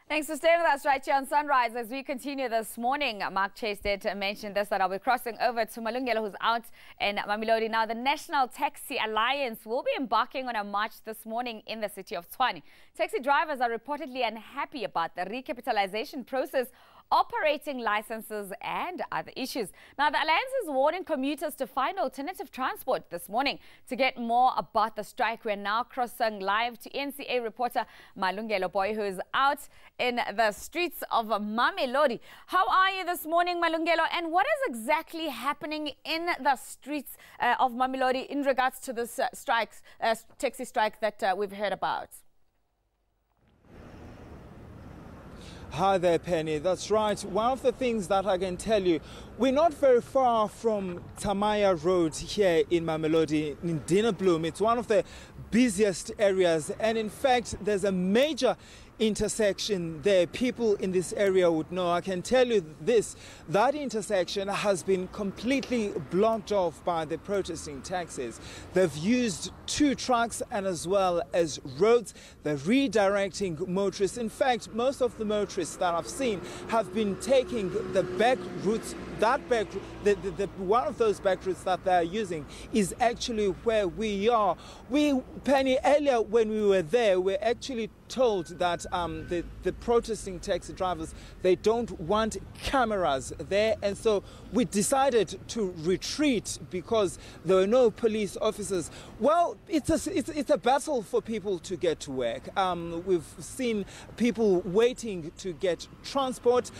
Thanks for staying with us right here on Sunrise. As we continue this morning, Mark Chase did mention this, that I'll be crossing over to Malungelo, who's out in Mamelodi. Now, the National Taxi Alliance will be embarking on a march this morning in the city of Tswane. Taxi drivers are reportedly unhappy about the recapitalization process, operating licenses and other issues. Now, the Alliance is warning commuters to find alternative transport this morning. To get more about the strike, we're now crossing live to NCA reporter Malungelo Boy, who is out in the streets of Mamelodi. How are you this morning, Malungelo? And what is exactly happening in the streets of Mamelodi in regards to this taxi strike that we've heard about? Hi there, Penny. That's right. One of the things that I can tell you, we're not very far from Tamaya Road here in Mamelodi, in Dinnerbloem. It's one of the busiest areas, and in fact, there's a major intersection there. People in this area would know. I can tell you this, that intersection has been completely blocked off by the protesting taxis. They've used 2 trucks and as well as roads. They're redirecting motorists. In fact, most of the motorists that I've seen have been taking the back routes. One of those back routes that they're using is actually where we are. Penny, earlier when we were there, we're actually told that the protesting taxi drivers, they don't want cameras there, and so we decided to retreat because there were no police officers. Well, it's a battle for people to get to work. We've seen people waiting to get transport.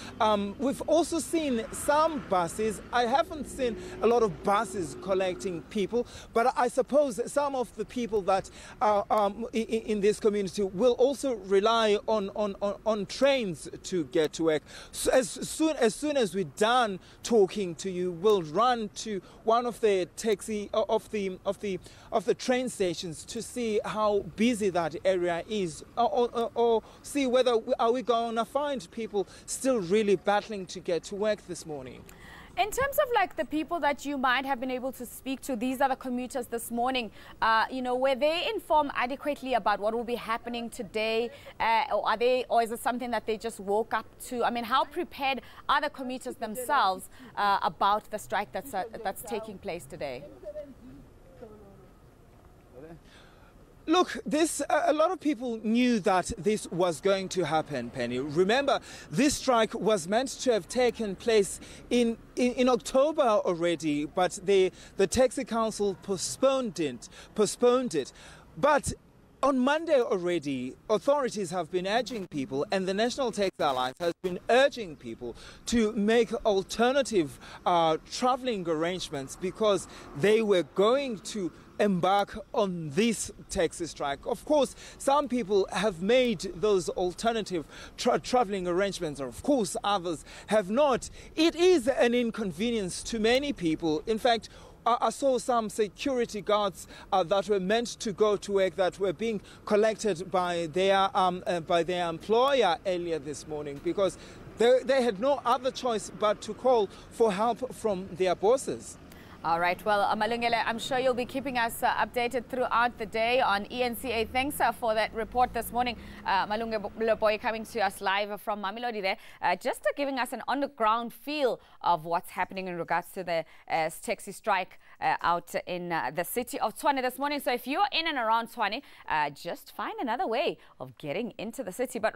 We've also seen some buses. I haven't seen a lot of buses collecting people, but I suppose some of the people that are in this community will also rely on trains to get to work. So as soon as we're done talking to you, we'll run to one of the train stations to see how busy that area is, or see whether we going to find people still really battling to get to work this morning. In terms of like the people that you might have been able to speak to, these are the commuters this morning, were they informed adequately about what will be happening today, or is it something that they just woke up to? I mean, how prepared are the commuters themselves about the strike that's taking place today? Look, a lot of people knew that this was going to happen, Penny. Remember, this strike was meant to have taken place in October already, but the Taxi Council postponed it. But on Monday already, authorities have been urging people, and the National Taxi Alliance has been urging people to make alternative traveling arrangements because they were going to embark on this taxi strike. Of course, some people have made those alternative traveling arrangements, and of course others have not. It is an inconvenience to many people. In fact, I saw some security guards that were meant to go to work that were being collected by their employer earlier this morning because they had no other choice but to call for help from their bosses. All right. Well, Malungelo, I'm sure you'll be keeping us updated throughout the day on ENCA. Thanks for that report this morning. Malungelo Boy coming to us live from Mamelodi there, just giving us an on-the-ground feel of what's happening in regards to the taxi strike out in the city of Tswane this morning. So if you're in and around Tswane, just find another way of getting into the city. But